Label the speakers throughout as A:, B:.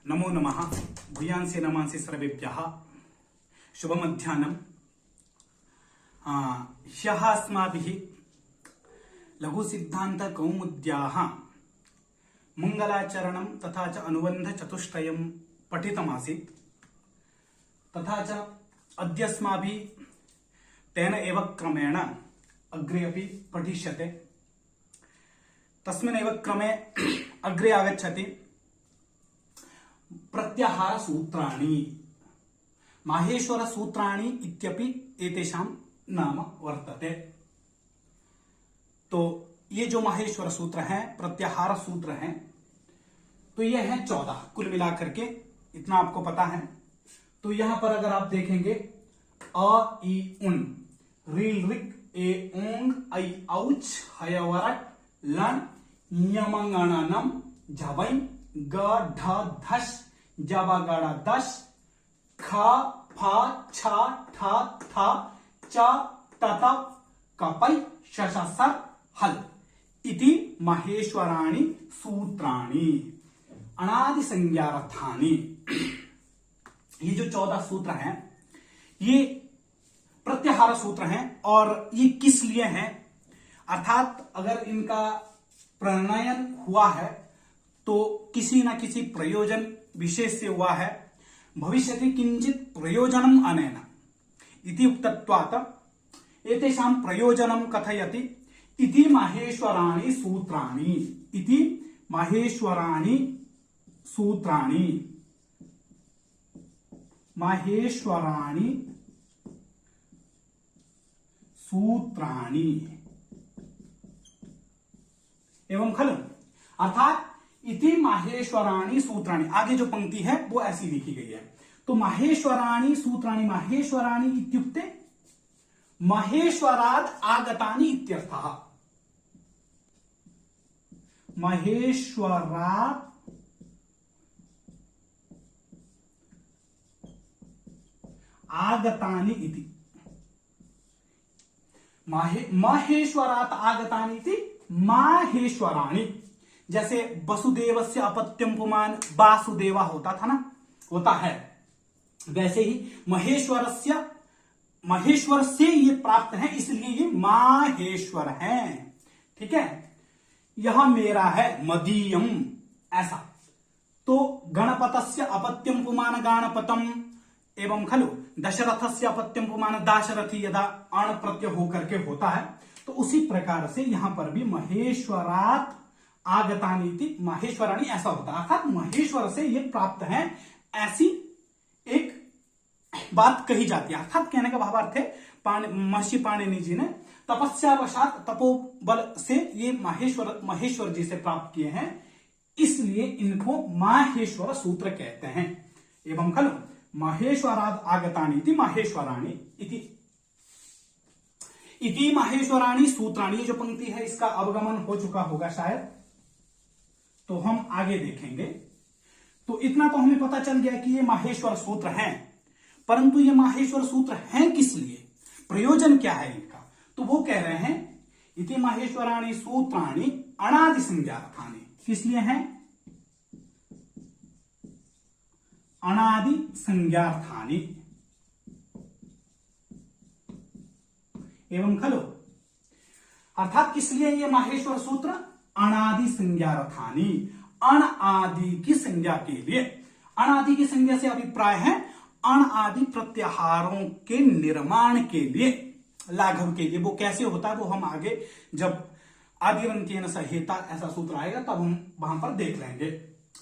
A: नमो नमः भूयांसि नमांसि सर्वेभ्यः शुभ मध्याह्नं। ह्यः अस्माभिः लघुसिद्धान्तकौमुद्याः मङ्गलाचरणं तथा च अनुबन्धचतुष्टयं पठितमासीत्। तथा च अद्य अस्माभिः तेन एव क्रमेण अग्रे अपि पठिष्यते। तस्मिन् एव क्रमे अग्रे आगच्छति प्रत्याहार सूत्राणि, माहेश्वर सूत्राणि इत्यपि एतेषां नाम वर्तते। तो ये जो माहेश्वर सूत्र हैं, प्रत्याहार सूत्र हैं, तो ये हैं 14 कुल मिलाकर के, इतना आपको पता है। तो यहां पर अगर आप देखेंगे अ ई उन रील रिक ए ओंग ऐ औच हयवरट लन यमंगणनम झवै ग ढ धश जबा गड़ा दश ख फ छ ठ थ च तत कपै शश सर हल इति माहेश्वराणि सूत्राणि अनादि संज्ञार्थानि। ये जो 14 सूत्र हैं ये प्रत्याहार सूत्र हैं और ये किस लिए हैं, अर्थात अगर इनका प्रणयन हुआ है तो किसी न किसी प्रयोजन विशेष से हुआ है। भविष्यति किंचित प्रयोजनम अनेन इति उक्तत्वात् एतेषां प्रयोजनं कथयति इति माहेश्वराणि सूत्राणि, इति माहेश्वराणि सूत्राणि, माहेश्वराणि सूत्राणि एवं खलु, अर्थात इति माहेश्वराणि सूत्राणि। आगे जो पंक्ति है वो ऐसी लिखी गई है। तो माहेश्वराणि सूत्राणि, माहेश्वराणि इत्युक्ते महेश्वरात् आगतानि इत्यर्थः। महेश्वरात् आगतानि इति, महेश्वरात् आगतानि इति माहेश्वराणि। जैसे वसुदेवस्य अपत्यम पुमान वासुदेवा होता था ना, होता है, वैसे ही महेश्वर से ये प्राप्त है, इसलिए ये माहेश्वर है। ठीक है, यह मेरा है, मदीयम, ऐसा। तो गणपतस्य अपत्यम पुमान गाणपतम एवं खलु दशरथस्य अपत्यम पुमान दाशरथी, यदा अण प्रत्यय होकर के होता है, तो उसी प्रकार से यहां पर भी महेश्वरात् आगतानि माहेश्वराणि ऐसा होता है, अर्थात महेश्वर से ये प्राप्त है, ऐसी एक बात कही जाती है। अर्थात कहने का भावार्थ है महर्षि पाणिनि जी ने तपस्यावशात तपोबल से ये महेश्वर जी से प्राप्त किए हैं, इसलिए इनको माहेश्वर सूत्र कहते हैं। एवं खलु महेश्वरात् आगतानि इति माहेश्वराणि इति माहेश्वराणि सूत्राणि। ये जो पंक्ति है इसका अवगमन हो चुका होगा शायद, तो हम आगे देखेंगे। तो इतना तो हमें पता चल गया कि ये माहेश्वर सूत्र हैं, परंतु ये माहेश्वर सूत्र हैं किस लिए, प्रयोजन क्या है इनका, तो वो कह रहे हैं इति माहेश्वराणि सूत्राणि अनादि संज्ञार्थानि। किस लिए हैं, अनादि संज्ञार्थानि एवं खलु, अर्थात किस लिए ये माहेश्वर सूत्र, अनादि संज्ञार्थानि, अण आदि की संज्ञा के लिए। अनादि की संज्ञा से अभिप्राय है अण आदि प्रत्याहारों के निर्माण के लिए, लाघव के लिए। वो कैसे होता है वो हम आगे जब आदिवंत्येन सहेता ऐसा सूत्र आएगा तब हम वहां पर देख लेंगे।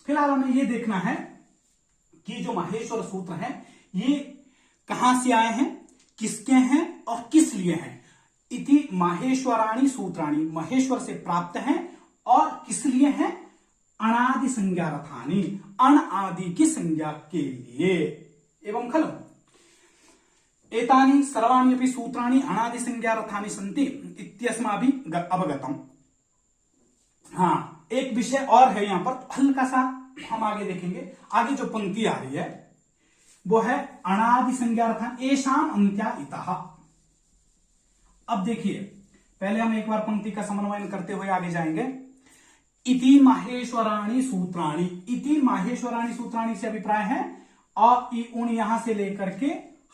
A: फिलहाल हमें ये देखना है कि जो माहेश्वर सूत्र हैं ये कहां से आए हैं, किसके हैं और किस लिए हैं। इति माहेश्वराणि सूत्राणि, महेश्वर से प्राप्त हैं और किस लिए हैं, अनादि संज्ञार्थानि, अण आदि की संज्ञा के लिए। एवं खलु एतानि सर्वाणि अपि सूत्राणि अनादि संज्ञार्थानि सन्ति इत्यस्माभिः अवगतम्। हाँ, एक विषय और है यहां पर, हल्का सा हम आगे देखेंगे। आगे जो पंक्ति आ रही है वो है अनादि संज्ञार्थान एषाम अंत्या इतः। अब देखिए, पहले हम एक बार पंक्ति का समन्वयन करते हुए आगे जाएंगे। इति माहेश्वराणि सूत्राणि, इति माहेश्वराणि सूत्राणि से अभिप्राय है अ इ उण यहां से लेकर के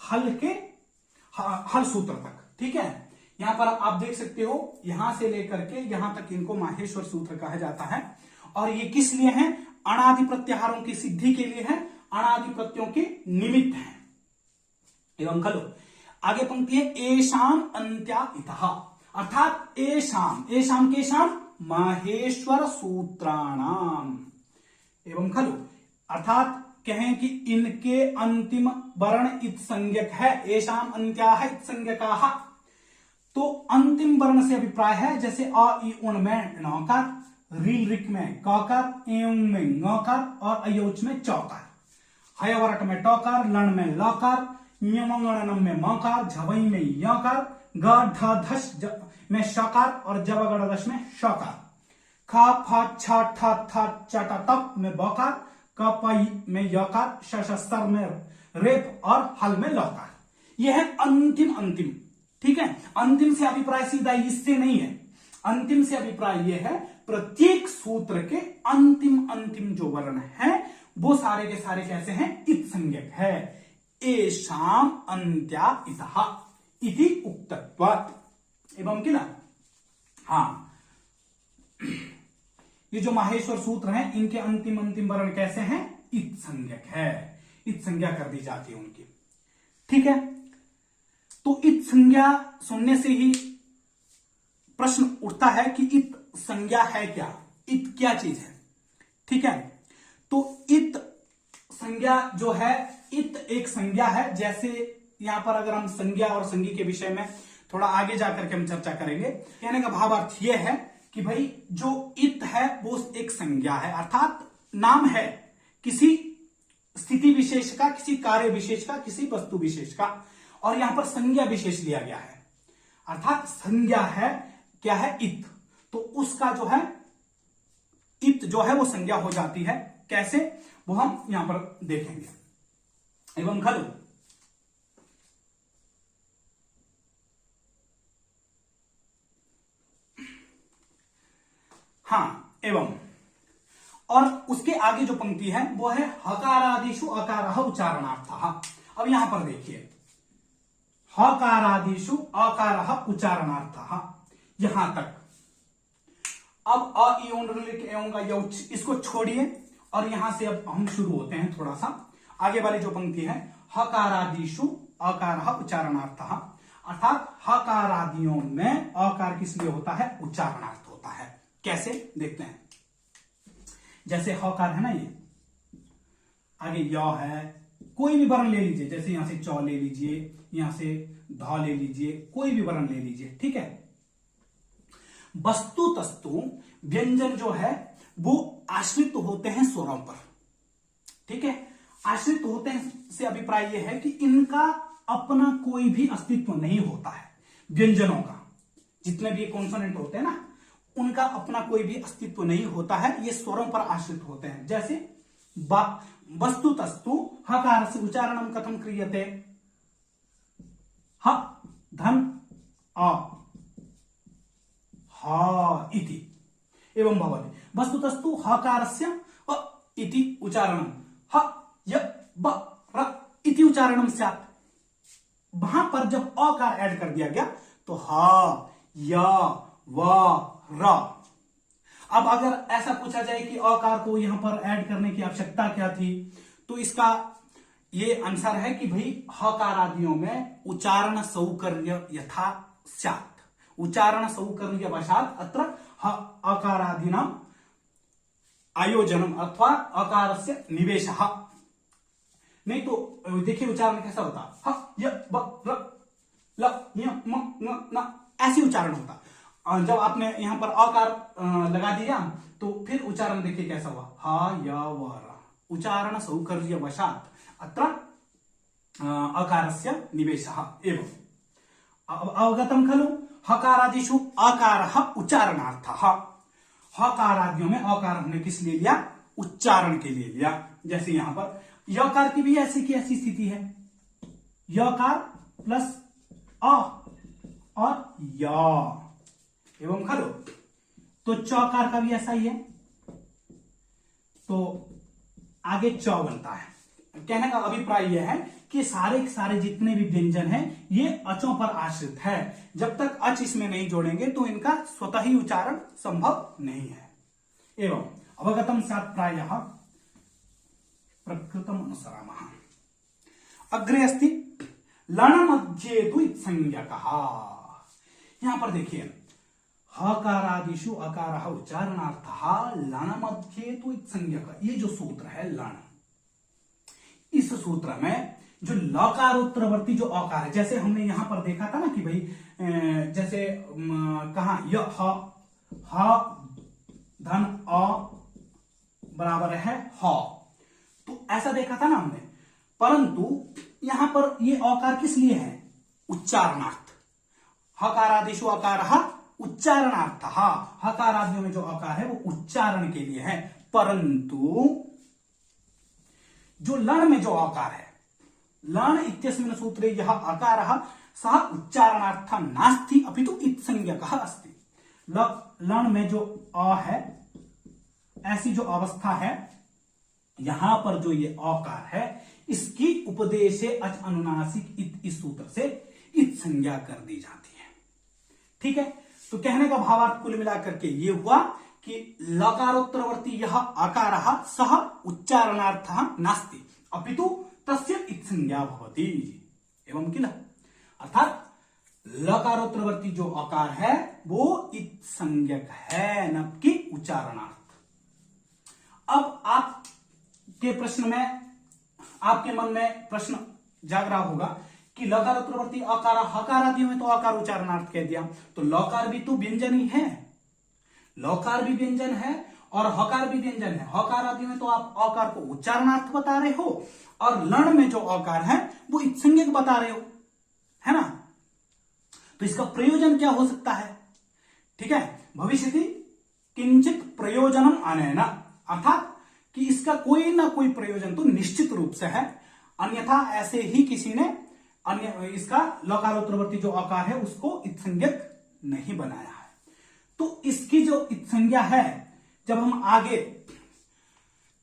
A: हल सूत्र तक। ठीक है, यहां पर आप देख सकते हो यहां से लेकर के यहां तक इनको माहेश्वर सूत्र कहा जाता है। और ये किस लिए है? अणादि प्रत्याहारों की सिद्धि के लिए है, अणादि प्रत्ययों के निमित्त है। एवं खलु आगे पंक्ति है एषाम अंत्या इतः, अर्थात एषाम, एषाम के शाम माहेश्वर सूत्राणाम। एवं खलु अर्थात कहें कि इनके अंतिम वर्ण इत संज्ञक है, एषाम अंत्या है इत संज्ञका। तो अंतिम वर्ण से अभिप्राय है जैसे अ इ उण में णकार, रील रिक में ककार, एवं में ngकार और अयोच में चौकार, हयवरट में टकार, लन में लकार, ञमंगणनम में मकार, झवई में यकार, गढ़ में शकार और जबगढ़ में शकार, खा फा छा ठा था चटा तप में बकार, कपई में यकार, शशस्तर में रेप और हल में लकार। यह है अंतिम अंतिम। ठीक है, अंतिम से अभिप्राय सीधा इससे नहीं है, अंतिम से अभिप्राय यह है प्रत्येक सूत्र के अंतिम अंतिम जो वर्ण है वो सारे के सारे कैसे हैं? इत संज्ञक है। एषाम अंत्या इतः इति उक्तत्वात्। एवं किल, हाँ, ये जो माहेश्वर सूत्र हैं इनके अंतिम अंतिम वर्ण कैसे हैं? इत संज्ञक है, इत संज्ञा कर दी जाती है उनकी। ठीक है, तो इत संज्ञा सुनने से ही प्रश्न उठता है कि इत संज्ञा है क्या, इत क्या चीज है। ठीक है, तो इत संज्ञा जो है, इत एक संज्ञा है। जैसे यहां पर अगर हम संज्ञा और संज्ञी के विषय में थोड़ा आगे जाकर के हम चर्चा करेंगे। कहने का भावार्थ यह है कि भाई जो इत है वो एक संज्ञा है, अर्थात नाम है किसी स्थिति विशेष का, किसी कार्य विशेष का, किसी वस्तु विशेष का, और यहां पर संज्ञा विशेष लिया गया है, अर्थात संज्ञा है क्या है? इत। तो उसका जो है इत जो है वो संज्ञा हो जाती है। कैसे, वो हम यहां पर देखेंगे। एवं खलु हाँ, एवं, और उसके आगे जो पंक्ति है वो है हकारादिषु अकारः उच्चारणार्थः। अब यहां पर देखिए हकारादिषु अकारः उच्चारणार्थः, यहां तक। अब अ इ उण एवं का यौच इसको छोड़िए और यहां से अब हम शुरू होते हैं थोड़ा सा। आगे वाली जो पंक्ति है हकारादिषु अकारः उच्चारणार्थः, अर्थात हकारादियों में अकार किस लिए होता है? उच्चारणार्थ होता है। कैसे, देखते हैं। जैसे हकार है ना, ये आगे य है, कोई भी वर्ण ले लीजिए, जैसे यहां से चौ ले लीजिए, यहां से ध ले लीजिए, कोई भी वर्ण ले लीजिए। ठीक है, वस्तु तस्तु व्यंजन जो है वो आश्रित होते हैं स्वरों पर। ठीक है, आश्रित होते हैं से अभिप्राय यह है कि इनका अपना कोई भी अस्तित्व नहीं होता है। व्यंजनों का जितने भी कॉन्सोनेंट होते हैं ना, उनका अपना कोई भी अस्तित्व नहीं होता है, ये स्वरों पर आश्रित होते हैं। जैसे वस्तु तस्तु हकार से उच्चारणम कथम क्रियते? ह धन अ हा इति एवं भवति। वस्तु तस्तु हकारस्य अ इति उच्चारणम, ह य ब र इति उच्चारणम स्यात्। वहां पर जब अकार ऐड कर दिया गया तो ह य व र। अब अगर ऐसा पूछा जाए कि अकार को यहां पर ऐड करने की आवश्यकता क्या थी, तो इसका ये आंसर है कि भाई हकार आदियों में उच्चारण सौकर्य यथा स्यात्, उच्चारण सौकर्य वशात अत्र अकारादीनां आयोजनम अथवा अकारस्य निवेशः। नहीं तो देखिए उच्चारण कैसा होता, ह य ब र ल य म न न, ऐसी उच्चारण होता। जब आपने यहां पर अकार लगा दिया तो फिर उच्चारण देखिए कैसा हुआ, हा य व र, उच्चारण सौकर्य वशात अत्र अकारस्य निवेशः एवं। अवगतम खलु? हकारादिषु अकारः उच्चारणार्थः, हकारादियों में अकार हमने किस लिए लिया? उच्चारण के लिए लिया। जैसे यहां पर यकार की भी ऐसी की ऐसी स्थिति है, यकार प्लस अ और या एवं खलु। तो चौकार का भी ऐसा ही है, तो आगे च बनता है। कहने का अभिप्राय यह है कि सारे के सारे जितने भी व्यंजन हैं ये अचों पर आश्रित है। जब तक अच इसमें नहीं जोड़ेंगे तो इनका स्वतः ही उच्चारण संभव नहीं है। एवं अवगतम स्यात् प्रायः प्रकृतम अनुसरामः। अग्रे अस्ति लण मध्ये तु इत्संज्ञकः। यहां पर देखिए हकारादिषु अकारः उच्चारणार्थः लण मध्ये तु इत्संज्ञकः। ये जो सूत्र है लण, इस सूत्र में जो लकारोत्तरवर्ती जो अकार है, जैसे हमने यहां पर देखा था ना कि भाई जैसे कहा य ह धन अ बराबर है ह, तो ऐसा देखा था ना हमने। परंतु यहां पर ये अकार किस लिए है? उच्चारणार्थ। हकारादिषु अकारः उच्चारणार्थः। हकारादियों में जो अकार है वो उच्चारण के लिए है। परंतु जो लण में जो अकार है, लण इत्यस्मिन् सूत्रे यह अकारः सः उच्चारणार्थं नास्ति अपितु इत्संज्ञकः अस्ति। लण में जो अ है, ऐसी जो अवस्था है, यहां पर जो ये अकार है इसकी उपदेशे अच अनुनासिक इस सूत्र से इत संज्ञा कर दी जाती है। ठीक है, तो कहने का भावार्थ कुल मिलाकर के ये हुआ कि लकारोत्तरवर्ती यह अकारः सः उच्चारणार्थः नास्ति अपितु तस्य इत संज्ञा भवति। एवं किल, अर्थात लकारोत्तरवर्ती जो अकार है वो इत संज्ञक है, न कि उच्चारणार्थ। अब आपके प्रश्न में, आपके मन में प्रश्न जाग रहा होगा कि लकारोत्तरवर्ती अकार हकार आदि में तो अकार उच्चारणार्थ कह दिया, तो लकार भी तो व्यंजन ही है, लकार भी व्यंजन है और हकार भी व्यंजन है। हकार आदि में तो आप अकार को उच्चारणार्थ बता रहे हो और लण में जो अकार है वो इत्संज्ञक बता रहे हो, है ना। तो इसका प्रयोजन क्या हो सकता है? ठीक है, भविष्यति किंचित प्रयोजनम अनेन, अर्थात कि इसका कोई ना कोई प्रयोजन तो निश्चित रूप से है, अन्यथा ऐसे ही किसी ने अन्य इसका लकारोत्तरवर्ती जो आकार है उसको इत्संज्ञक नहीं बनाया है। तो इसकी जो इत्संज्ञा है, जब हम आगे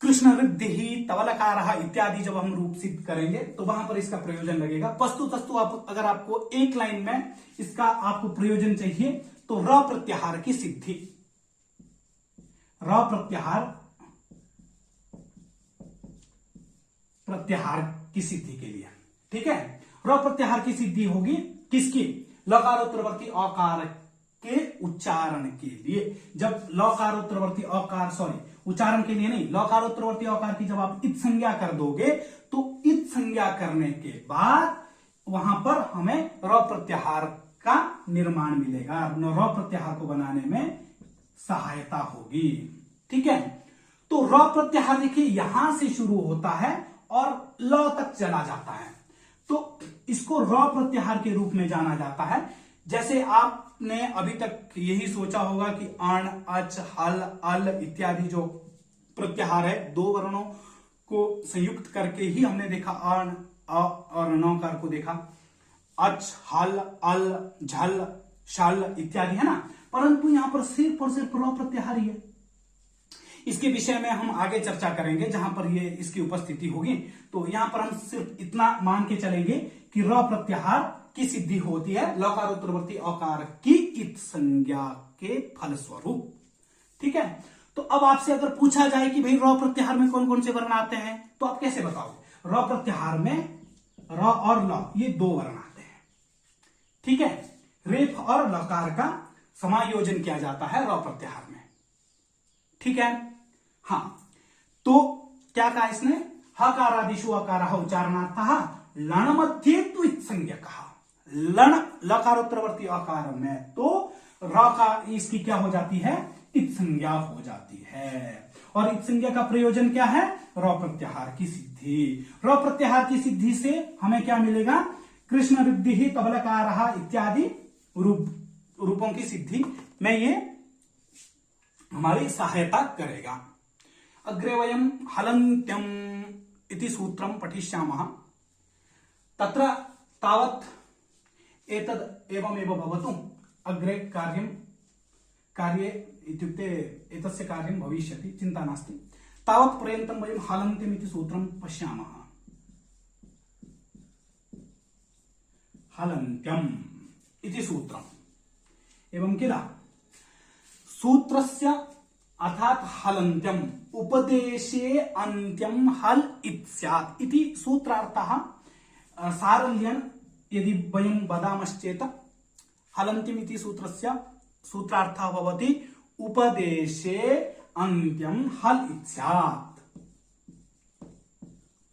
A: कृष्ण रिद्धि तवलकारः इत्यादि जब हम रूप सिद्ध करेंगे तो वहां पर इसका प्रयोजन लगेगा। वस्तुतस्तु आप अगर आपको एक लाइन में इसका आपको प्रयोजन चाहिए तो र प्रत्याहार की सिद्धि, र प्रत्याहार की सिद्धि के लिए, ठीक है, र प्रत्याहार की सिद्धि होगी किसकी? लकारोत्तरवर्ती अकार के उच्चारण के लिए। जब लकारोत्तरवर्ती अकार उच्चारण के लिए नहीं, लकारोत्तरवर्ती अकार की जब आप इत संज्ञा कर दोगे तो इत संज्ञा करने के बाद वहां पर हमें र प्रत्याहार का निर्माण मिलेगा, र प्रत्याहार को बनाने में सहायता होगी। ठीक है, तो र प्रत्याहार देखिए यहां से शुरू होता है और ल तक चला जाता है, तो इसको र प्रत्याहार के रूप में जाना जाता है। जैसे आपने अभी तक यही सोचा होगा कि अण, अच, हल, अल इत्यादि जो प्रत्याहार है, दो वर्णों को संयुक्त करके ही हमने देखा, अण, अ और णकार को देखा, अच, हल, अल, झल, शल इत्यादि, है ना। परंतु यहां पर सिर्फ और सिर्फ र प्रत्याहार ही है। इसके विषय में हम आगे चर्चा करेंगे जहां पर ये इसकी उपस्थिति होगी। तो यहां पर हम सिर्फ इतना मान के चलेंगे कि र प्रत्याहार की सिद्धि होती है लकारोत्तरवर्ती अकार की इत संज्ञा के फलस्वरूप। ठीक है, तो अब आपसे अगर पूछा जाए कि भाई र प्रत्याहार में कौन कौन से वर्ण आते हैं, तो आप कैसे बताओगे? र प्रत्याहार में र और ल ये दो वर्ण आते हैं। ठीक है, रेफ और लकार का समायोजन किया जाता है र प्रत्याहार में। ठीक है, हाँ, तो क्या कहा इसने? हकारादिषु अकारः उच्चारणार्थः लण मध्ये तु इत्संज्ञकः। लण लकारोत्तरवर्ती आकार में तो र का इसकी क्या हो जाती है? इत संज्ञा हो जाती है। और इत संज्ञा का प्रयोजन क्या है? र प्रत्याहार की सिद्धि। र प्रत्याहार की सिद्धि से हमें क्या मिलेगा? कृष्ण रिद्धि तबलकारः इत्यादि रूपों की सिद्धि में ये हमारी सहायता करेगा। अग्रे वयम हलन्त्यम इति सूत्रम पठिष्यामः। तत्र तावत् एतद् एवमेव भवतु। अग्रे कार्ये इत्युक्ते एतस्य कार्यं भविष्यति, चिन्ता नास्ति। तावत् पर्यन्तं वयं हलन्त्यम् इति सूत्रं पश्यामः। हलन्त्यम् इति सूत्रम् एवं किल सूत्रस्य अर्थात हलन्त्यम् उपदेशे अन्त्यं हल इत्स्यात् इति सूत्रार्थः। सारल्येन यदि वयं वदामश्चेत् हलन्त्यम् इति सूत्रस्य सूत्रार्थः भवति उपदेशे अन्त्यं हल इत्स्यात्।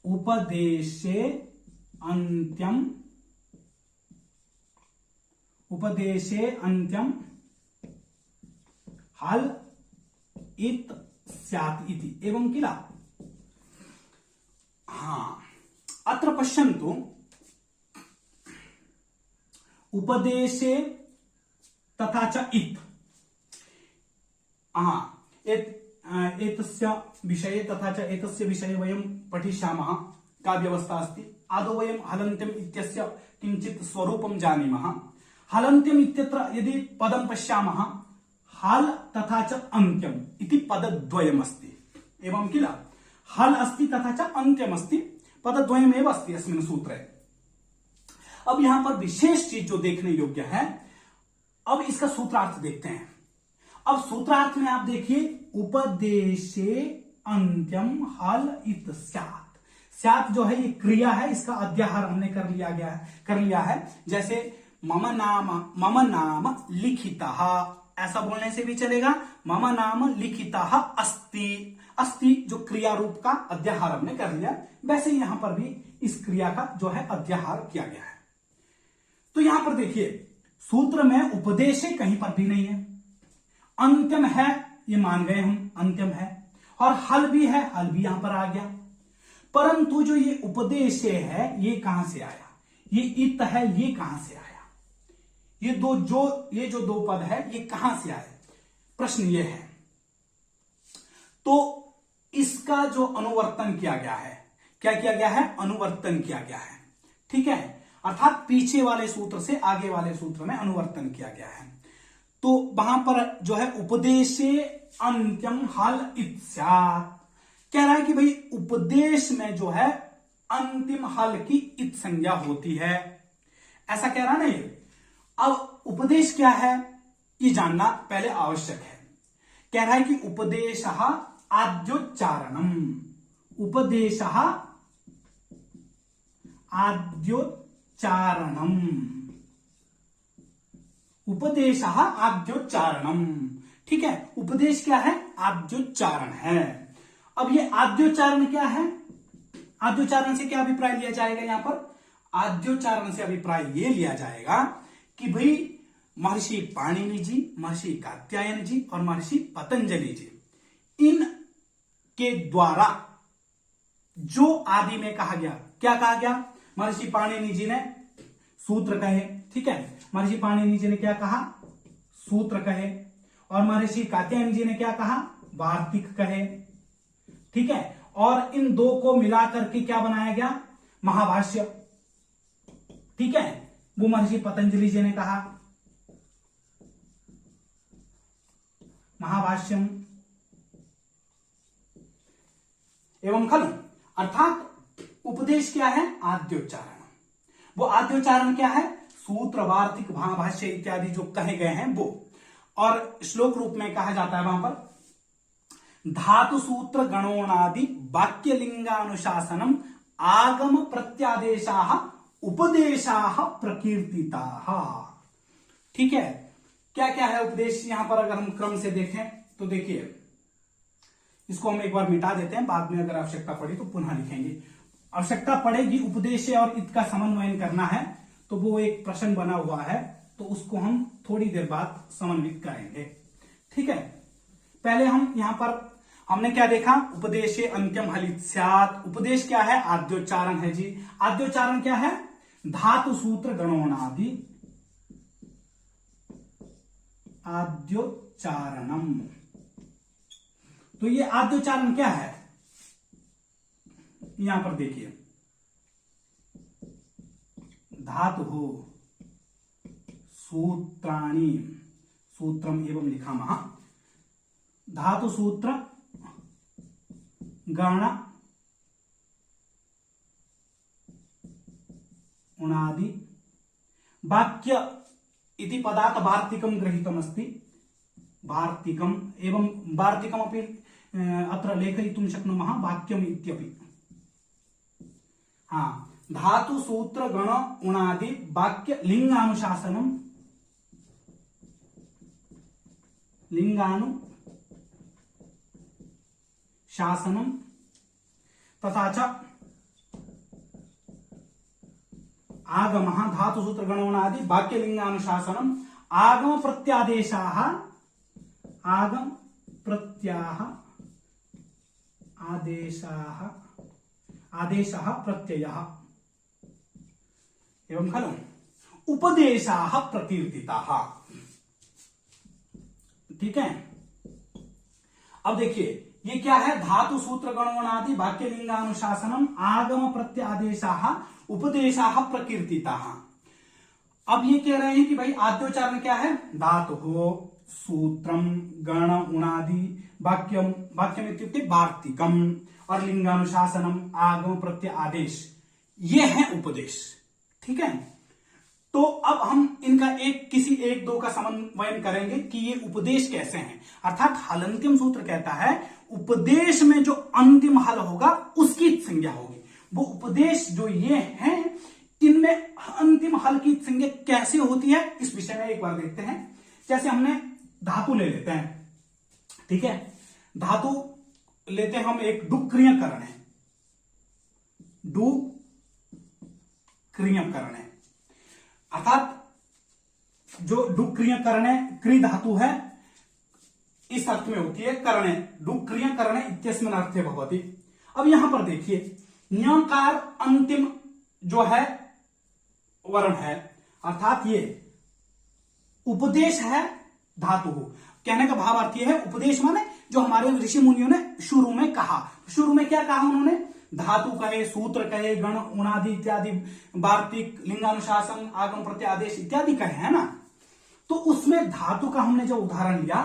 A: उपदेशे अन्त्यं हल इत स्यात् इति एवं किल। अत्र पश्यन्तु उपदेशे तथा च इत एतस्य विषये तथा च एतस्य विषये वयं पठिष्यामः। का व्यवस्था अस्ति आदौ वयं हलन्त्यम् इत्यस्य किञ्चित् स्वरूपं जानीमः। हलन्त्यम् इत्यत्र यदि पदं पश्यामः हल तथा च अन्त्यम् इति पदद्वयम् अस्ति एवं किल। हल अस्ति तथा च अन्त्यम् अस्ति, पदद्वयमेव अस्ति अस्मिन् सूत्रे। अब यहां पर विशेष चीज जो देखने योग्य है, अब इसका सूत्रार्थ देखते हैं। अब सूत्रार्थ में आप देखिए उपदेशे अन्त्यम हल इत स्यात्। स्यात् जो है ये क्रिया है, इसका अध्याहार हमने कर लिया है। जैसे मम नाम लिखितः, ऐसा बोलने से भी चलेगा। मम नाम लिखितः अस्ति, अस्ति जो क्रिया रूप का अध्याहार हमने कर लिया, वैसे यहां पर भी इस क्रिया का जो है अध्याहार किया गया है। तो यहां पर देखिए सूत्र में उपदेशे कहीं पर भी नहीं है, अंत्यम है ये मान गए हम, अंत्यम है, और हल भी है, हल भी यहां पर आ गया। परंतु जो ये उपदेशे है ये कहां से आया, ये इत है ये कहां से आया, ये जो दो पद है ये कहां से आए, प्रश्न ये है। तो इसका जो अनुवर्तन किया गया है, क्या किया गया है, अनुवर्तन किया गया है, ठीक है। अर्थात पीछे वाले सूत्र से आगे वाले सूत्र में अनुवर्तन किया गया है। तो वहां पर जो है उपदेशे अंत्यम हल इत स्यात्, कह रहा है कि भाई उपदेश में जो है अंतिम हल की इत संज्ञा होती है, ऐसा कह रहा नहीं। अब उपदेश क्या है ये जानना पहले आवश्यक है। कह रहा है कि उपदेशः आद्योच्चारणम, उपदेशः आद्योच्चारणम, उपदेशः आद्योच्चारणम, ठीक है। उपदेश क्या है, आद्योच्चारण है। अब ये आद्योच्चारण क्या है, आद्योच्चारण से क्या अभिप्राय लिया जाएगा, यहां पर आद्योच्चारण से अभिप्राय ये लिया जाएगा कि भाई महर्षि पाणिनि जी, महर्षि कात्यायन जी और महर्षि पतंजलि जी, इन के द्वारा जो आदि में कहा गया, क्या कहा गया, महर्षि पाणिनि जी ने सूत्र कहे, ठीक है। महर्षि पाणिनि जी ने क्या कहा, सूत्र कहे, और महर्षि कात्यायन जी ने क्या कहा, वार्तिक कहे, ठीक है। और इन दो को मिलाकर के क्या बनाया गया, महाभाष्य, ठीक है। वो महर्षि पतंजलि जी ने कहा महाभाष्यम एवं खलु। अर्थात उपदेश क्या है, आद्योच्चारण। वो आद्योच्चारण क्या है, सूत्र, वार्तिक, महाभाष्य इत्यादि जो कहे गए हैं वो। और श्लोक रूप में कहा जाता है वहां पर धातु सूत्र गणोनादि वाक्य लिंगानुशासनम आगम प्रत्यादेशाः उपदेशाः प्रकीर्तिताः, ठीक है। क्या क्या है उपदेश, यहां पर अगर हम क्रम से देखें तो देखिए, इसको हम एक बार मिटा देते हैं, बाद में अगर आवश्यकता पड़ी तो पुनः लिखेंगे। आवश्यकता पड़ेगी उपदेश और इत का समन्वयन करना है, तो वो एक प्रश्न बना हुआ है, तो उसको हम थोड़ी देर बाद समन्वित करेंगे, ठीक है। पहले हम यहां पर हमने क्या देखा, उपदेशे अंत्यम हल इत स्यात्। उपदेश क्या है, आद्योच्चारण है जी। आद्योच्चारण क्या है, धातु सूत्र गणोनादि, आद्योच्चारणम। तो ये आद्योच्चारण क्या है, यहां पर देखिए धातु सूत्राणि, सूत्रम एवं लिखामः, धातु सूत्र गण उणादि वाक्य इति पदात् वार्तिकं गृहीतमस्ति। वार्तिकम् एवं वार्तिकमपि अत्र लेखयितुं शक्नुमः वाक्यम् इत्यपि। हाँ, धातु सूत्र गण उणादि वाक्य लिंगानुशासनम तथा च आगमः धातु सूत्र गण उणादि वाक्य लिंगानुशासनम आगम प्रत्यादेशाः आदेशः प्रत्ययः एवं खलु उपदेशाः प्रकीर्तिताः। ठीक है, अब देखिए ये क्या है, धातु सूत्र गणोणादि वाक्य लिंगानुशासनम आगम प्रत्यादेशाः उपदेशाः प्रकीर्तिताः। अब ये कह रहे हैं कि भाई आद्योच्चारण क्या है, धातु हो सूत्रम गण उणादि वाक्यम इत्युक्ते वार्तिकम और लिंगानुशासनम आगम प्रत्यय आदेश, ये है उपदेश। ठीक है, तो अब हम इनका किसी एक दो का समन्वय करेंगे कि ये उपदेश कैसे हैं। अर्थात हलंत्यम सूत्र कहता है उपदेश में जो अंतिम हल होगा उसकी संज्ञा होगी। वो उपदेश जो ये हैं इनमें अंतिम हल की संज्ञा कैसे होती है, इस विषय में एक बार देखते हैं। जैसे हमने धातु ले लेते हैं, ठीक है, धातु लेते हैं हम, एक डुक्रियकरण है, डुक्रियकरण है, अर्थात जो डुक्रियकरण है क्री धातु है, इस अर्थ में होती है करणे, डुक्रियकरण इत्यस्मिन् अर्थे भवति। अब यहां पर देखिए ञकार अंतिम जो है वर्ण है, अर्थात ये उपदेश है धातु हो। कहने का भाव अर्थ यह है, उपदेश माने जो हमारे ऋषि मुनियों ने शुरू में कहा। शुरू में क्या कहा उन्होंने, धातु कहे, सूत्र कहे, गण उणादि इत्यादि, वार्तिक, लिंगानुशासन, आगम प्रत्यय आदेश इत्यादि कहे, है ना। तो उसमें धातु का हमने जब उदाहरण लिया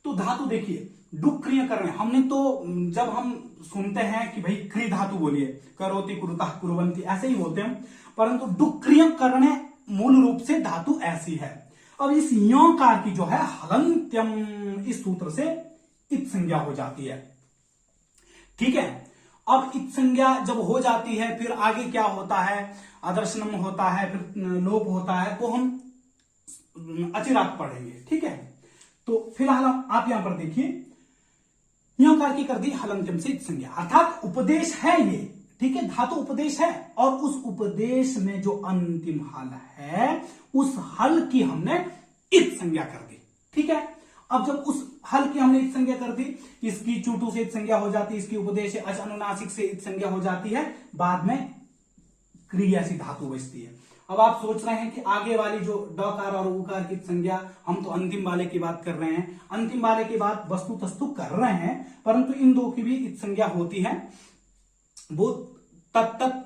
A: तो धातु देखिए डुक्रियकरण, हमने तो जब हम सुनते हैं कि भाई क्री धातु बोलिए, करोति कुरुतः कुर्वन्ति, ऐसे ही बोलते हैं, परंतु डुक्रियकरण मूल रूप से धातु ऐसी है। अब इस यकार की जो है हलंत्यम, इस सूत्र से इत संज्ञा हो जाती है। ठीक है, अब इत संज्ञा जब हो जाती है फिर आगे क्या होता है, आदर्शनम होता है, फिर लोप होता है, तो हम अचिरात पढ़ेंगे। ठीक है, तो फिलहाल आप यहां पर देखिए यकार की कर दी हलंत्यम से इत संज्ञा, अर्थात उपदेश है ये। ठीक है, धातु उपदेश है और उस उपदेश में जो अंतिम हल है उस हल की हमने इत संज्ञा कर दी। ठीक है, अब जब उस हल की हमने इत संज्ञा कर दी, इसकी चूटू से इत संज्ञा हो जाती है, इसकी उपदेश अच अनुनासिक से इत संज्ञा हो जाती है, बाद में क्रिया सी धातु बचती है। अब आप सोच रहे हैं कि आगे वाली जो डकार और उकार की संज्ञा, हम तो अंतिम वाले की बात कर रहे हैं, अंतिम वाले की बात वस्तु तस्तु कर रहे हैं, परंतु इन दो की भी इत संज्ञा होती है। वो तब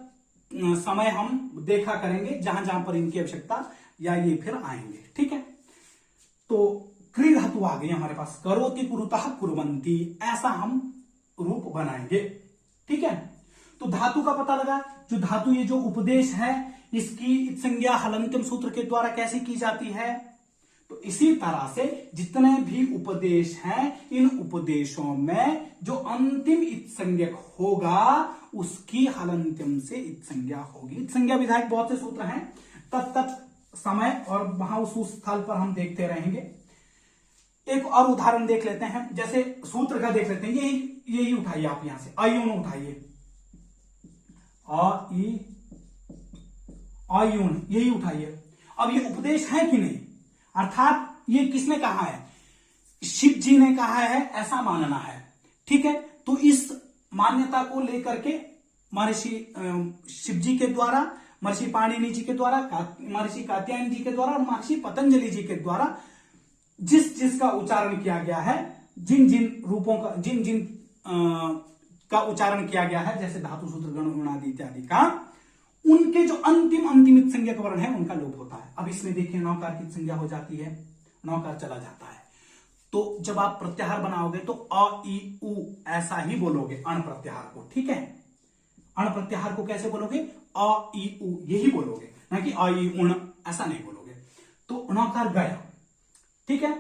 A: समय हम देखा करेंगे जहां जहां पर इनकी आवश्यकता या ये फिर आएंगे। ठीक है, तो क्री धातु आ गई हमारे पास, करोति कुरुतः कुर्वन्ति, ऐसा हम रूप बनाएंगे। ठीक है, तो धातु का पता लगा, जो धातु ये जो उपदेश है इसकी संज्ञा हलंत्यम सूत्र के द्वारा कैसे की जाती है। तो इसी तरह से जितने भी उपदेश हैं इन उपदेशों में जो अंतिम इत संज्ञक होगा उसकी हलंत्यम से इत संज्ञा होगी। इत संज्ञा विधायक बहुत से सूत्र हैं, तत्त समय और वहां उस स्थल पर हम देखते रहेंगे। एक और उदाहरण देख लेते हैं, जैसे सूत्र का देख लेते हैं, यही उठाइए आप यहां से, अयून उठाइए, अयून यही उठाइए। अब ये उपदेश है कि नहीं, अर्थात ये किसने कहा है, शिव जी ने कहा है, ऐसा मानना है। ठीक है, तो इस मान्यता को लेकर के महर्षि शिव जी के द्वारा, महर्षि पाणिनि जी के द्वारा, महर्षि कात्यायन जी के द्वारा और महर्षि पतंजलि जी के द्वारा जिस जिसका उच्चारण किया गया है, जिन जिन रूपों का, जिन जिन का उच्चारण किया गया है, जैसे धातु सूत्र गण गुणादि इत्यादि का, उनके जो अंतिम संज्ञक वर्ण है उनका लोप होता है। अब इसमें देखिए नौकार की संज्ञा हो जाती है, नौकार चला जाता है। तो जब आप प्रत्याहार बनाओगे तो अ ई उ ऐसा ही बोलोगे अण प्रत्याहार को, ठीक है। अण प्रत्याहार को कैसे बोलोगे? अ ई उ यही बोलोगे, ना कि अ ई उण, ऐसा नहीं बोलोगे। तो णकार गया, ठीक है।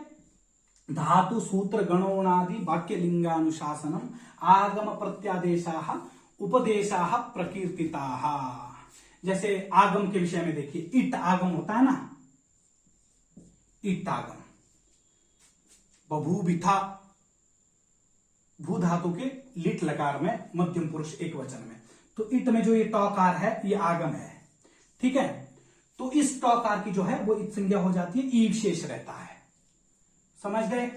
A: धातु सूत्र गणोणादि वाक्य लिंगानुशासनम आगम प्रत्यादेशाः उपदेशाः प्रकीर्तिताः। जैसे आगम के विषय में देखिए, इट आगम होता है ना, इट आगम, बभूविथा भू धातु के लिट लकार में मध्यम पुरुष एक वचन में, तो इट में जो ये टकार है ये आगम है, ठीक है। तो इस टकार की जो है वो इत संज्ञा हो जाती है, ई विशेष रहता है, समझ गए।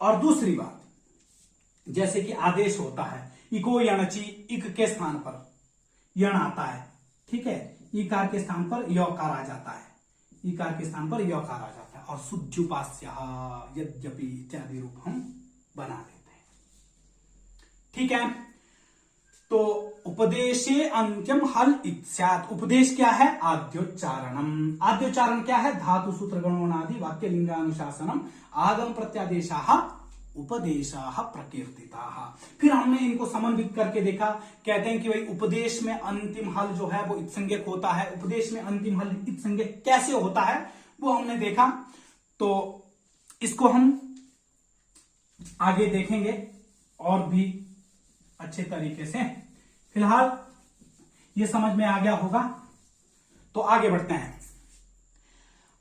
A: और दूसरी बात, जैसे कि आदेश होता है, इको यणचि, इक के स्थान पर यण आता है, ठीक है। ईकार के स्थान पर यकार आ जाता है, ईकार के स्थान पर यकार आ जाता है। और शुद्ध्युपास्य यद्यपि इत्यादि रूप हम बना देते हैं, ठीक है। तो उपदेशे अंत्यम हल इत्स्यात्, उपदेश क्या है? आद्योच्चारणम। आद्योच्चारण क्या है? धातु सूत्र गणोनादि वाक्य लिंगानुशासनम आगम प्रत्यादेशाः उपदेशाः प्रकीर्तिताः। फिर हमने इनको समन्वित करके देखा, कहते हैं कि भाई उपदेश में अंतिम हल जो है वो इत्संज्ञक होता है। उपदेश में अंतिम हल इत्संज्ञक कैसे होता है वो हमने देखा, तो इसको हम आगे देखेंगे और भी अच्छे तरीके से। फिलहाल ये समझ में आ गया होगा, तो आगे बढ़ते हैं।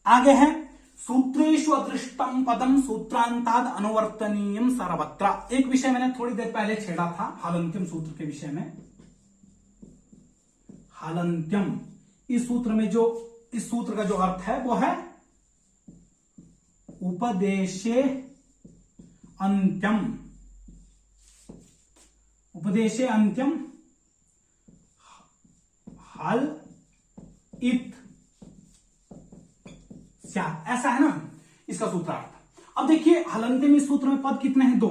A: आगे है सूत्रेषु अदृष्टम पदम सूत्रांताद अनुवर्तनीयम सर्वत्र। एक विषय मैंने थोड़ी देर पहले छेड़ा था, हलंत्यम सूत्र के विषय में। हलंत्यम, इस सूत्र में जो, इस सूत्र का जो अर्थ है वो है उपदेशे अंत्यम, उपदेशे अंत्यम हल इत स्यात्, ऐसा है ना इसका सूत्रार्थ। अब देखिए हलंत्यम, इस सूत्र में पद कितने हैं? 2,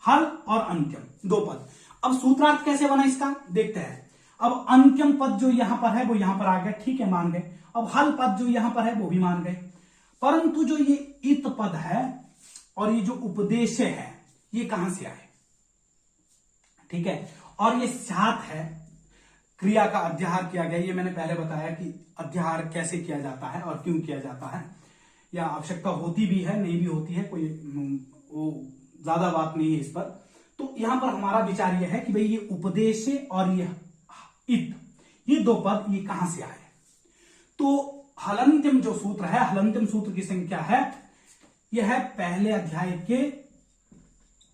A: हल और अंत्यम, 2 पद। अब सूत्रार्थ कैसे बना इसका देखते हैं। अब अंत्यम पद जो यहां पर है वो यहां पर आ गया, ठीक है, मान गए। अब हल पद जो यहां पर है वो भी मान गए, परंतु जो ये इत पद है और ये जो उपदेश है ये कहां से आए? ठीक है। और ये स्यात् है, क्रिया का अध्याहार किया गया। ये मैंने पहले बताया कि अध्याहार कैसे किया जाता है और क्यों किया जाता है, या आवश्यकता होती भी है, नहीं भी होती है, कोई वो ज्यादा बात नहीं है इस पर। तो यहां पर हमारा विचार यह है कि भाई ये उपदेश और ये इत, ये 2 पद ये कहां से आए? तो हलंत्यम जो सूत्र है, हलंत्यम सूत्र की संख्या है, यह है पहले अध्याय के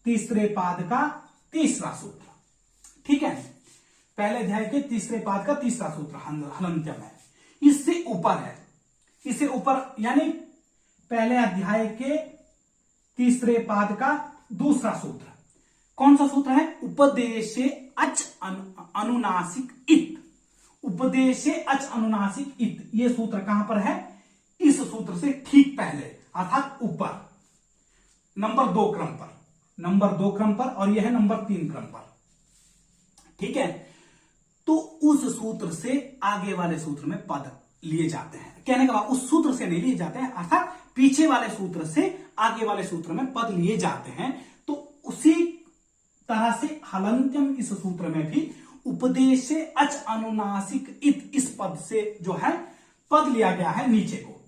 A: तीसरे पाद का तीसरा सूत्र, ठीक है। पहले अध्याय के तीसरे पाद का तीसरा सूत्र हलंत्यम है। इससे ऊपर है, इससे ऊपर यानी पहले अध्याय के तीसरे पाद का दूसरा सूत्र। कौन सा सूत्र है? उपदेशे अच अनुनासिक इत, उपदेशे अच अनुनासिक इत। ये सूत्र कहां पर है? इस सूत्र से ठीक पहले, अर्थात ऊपर, नंबर 2 क्रम पर, नंबर 2 क्रम पर, और यह है नंबर 3 क्रम पर, ठीक है। तो उस सूत्र से आगे वाले सूत्र में पद लिए जाते हैं। कहने का उस सूत्र से नहीं लिए जाते हैं, अर्थात पीछे वाले सूत्र से आगे वाले सूत्र में पद लिए जाते हैं। तो उसी तरह से हलंत्यम इस सूत्र में भी उपदेशे अच अनुनासिक इत, इस पद से जो है पद लिया गया है नीचे को,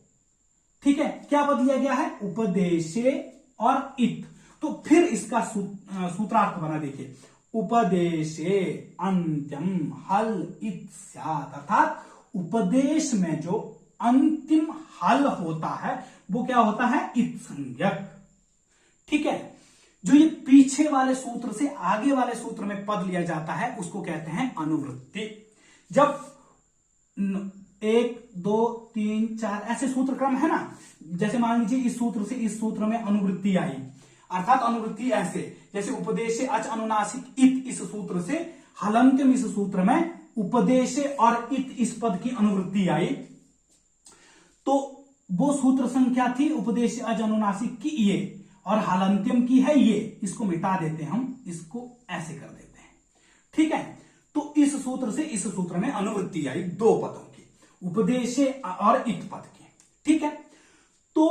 A: ठीक है। क्या पद लिया गया है? उपदेशे और इत। तो फिर इसका सूत्रार्थ बना, देखिए, उपदेशे अंत्यम हल इत स्यात्, अर्थात उपदेश में जो अंतिम हल होता है वो क्या होता है? इत संज्ञक, ठीक है। जो ये पीछे वाले सूत्र से आगे वाले सूत्र में पद लिया जाता है उसको कहते हैं अनुवृत्ति। जब 1, 2, 3, 4 ऐसे सूत्र क्रम है ना, जैसे मान लीजिए इस सूत्र से इस सूत्र में अनुवृत्ति आई, अर्थात अनुवृत्ति ऐसे, जैसे उपदेशे अच अनुनासिक इत इस सूत्र से हलंत्यम इस सूत्र में उपदेशे और इत इस पद की अनुवृत्ति आई, तो वो सूत्र संख्या थी उपदेशे अच अनुनासिक की ये, और हलंत्यम की है ये। इसको मिटा देते हैं हम, इसको ऐसे कर देते हैं, ठीक है। तो इस सूत्र से इस सूत्र में अनुवृत्ति आई 2 पदों की, उपदेशे और इत पद की, ठीक है। तो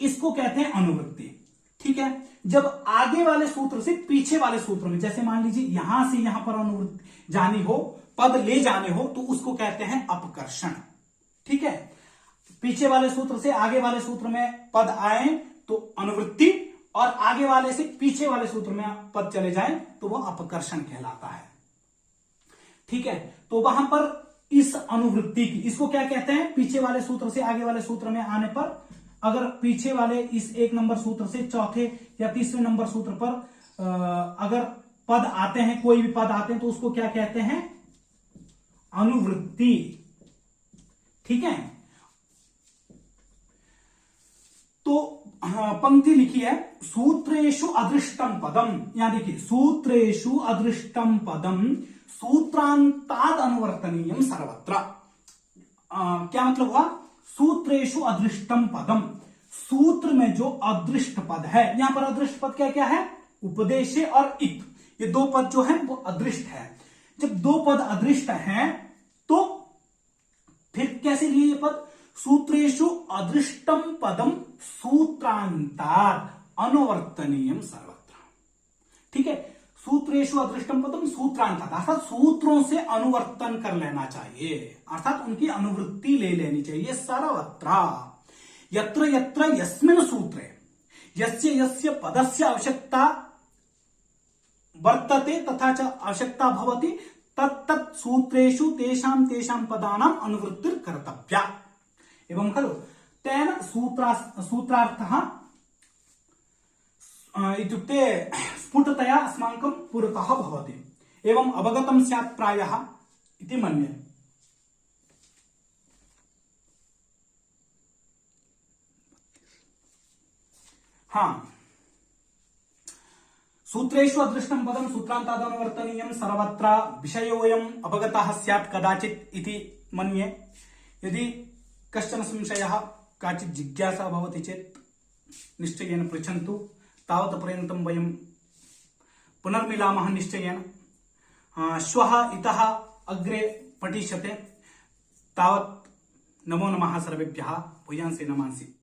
A: इसको कहते हैं अनुवृत्ति। ठीक है। जब आगे वाले सूत्र से पीछे वाले सूत्र में, जैसे मान लीजिए यहां से यहां पर अनुवृत्ति जानी हो, पद ले जाने हो, तो उसको कहते हैं अपकर्षण। ठीक है, पीछे वाले सूत्र से आगे वाले सूत्र में पद आए तो अनुवृत्ति, और आगे वाले से पीछे वाले सूत्र में पद चले जाए तो वो अपकर्षण कहलाता है। ठीक है, तो वहां पर इस अनुवृत्ति की, इसको क्या कहते हैं, पीछे वाले सूत्र से आगे वाले सूत्र में आने पर, अगर पीछे वाले इस 1 नंबर सूत्र से चौथे या तीसरे नंबर सूत्र पर अगर पद आते हैं, कोई भी पद आते हैं, तो उसको क्या कहते हैं, अनुवृत्ति। ठीक है, तो पंक्ति लिखी है, सूत्रेषु अदृष्टम पदम, यहां देखिए, सूत्रेषु अदृष्टम पदम सूत्रांताद अनुवर्तनीयम सर्वत्र। क्या मतलब हुआ, सूत्रेषु अदृष्टम पदम, सूत्र में जो अदृष्ट पद है, यहां पर अदृष्ट पद क्या क्या है, उपदेशे और इत, ये 2 पद जो है वो अदृष्ट है। जब 2 पद अदृष्ट हैं तो फिर कैसे लिए ये पद, सूत्रेषु अदृष्टम पदम सूत्रांताद अनुवर्तनीयम सर्वत्र। ठीक है, सूत्रेषु अदृष्टम पदम सूत्रांताद, अर्थात सूत्रों से अनुवर्तन कर लेना चाहिए, अर्थात उनकी अनुवृत्ति ले लेनी चाहिए सर्वत्र। यत्र यत्र यस्मिन् सूत्रे यस्य यस्य पदस्य आवश्यकता वर्तते तथा च आवश्यकता भवति तत्तत् सूत्रेषु तेषां तेषां पदानां अनुवृत्तिर् कर्तव्या। एवं खलु तेन सूत्रार्थः इत्युक्ते स्फुटतया अस्माकं पुरतः भवति, एवं अवगतं स्यात् प्रायः इति मन्ये। हाँ, सूत्रेषु अदृष्टं पदं सूत्रान्तादनुवर्तनीयं सर्वत्र, विषयोऽयम् अवगतः स्यात् कदाचित् इति मन्ये। यदि कश्चन संशयः, काचित् जिज्ञासा भवति चेत् निश्चयेन पृच्छन्तु। तावत्पर्यन्तं वयं पुनर्मिलामः निश्चयेन। श्वः इतः अग्रे पठिष्यते। तावत् नमो नमः सर्वेभ्यः, भूयांसि नमांसि।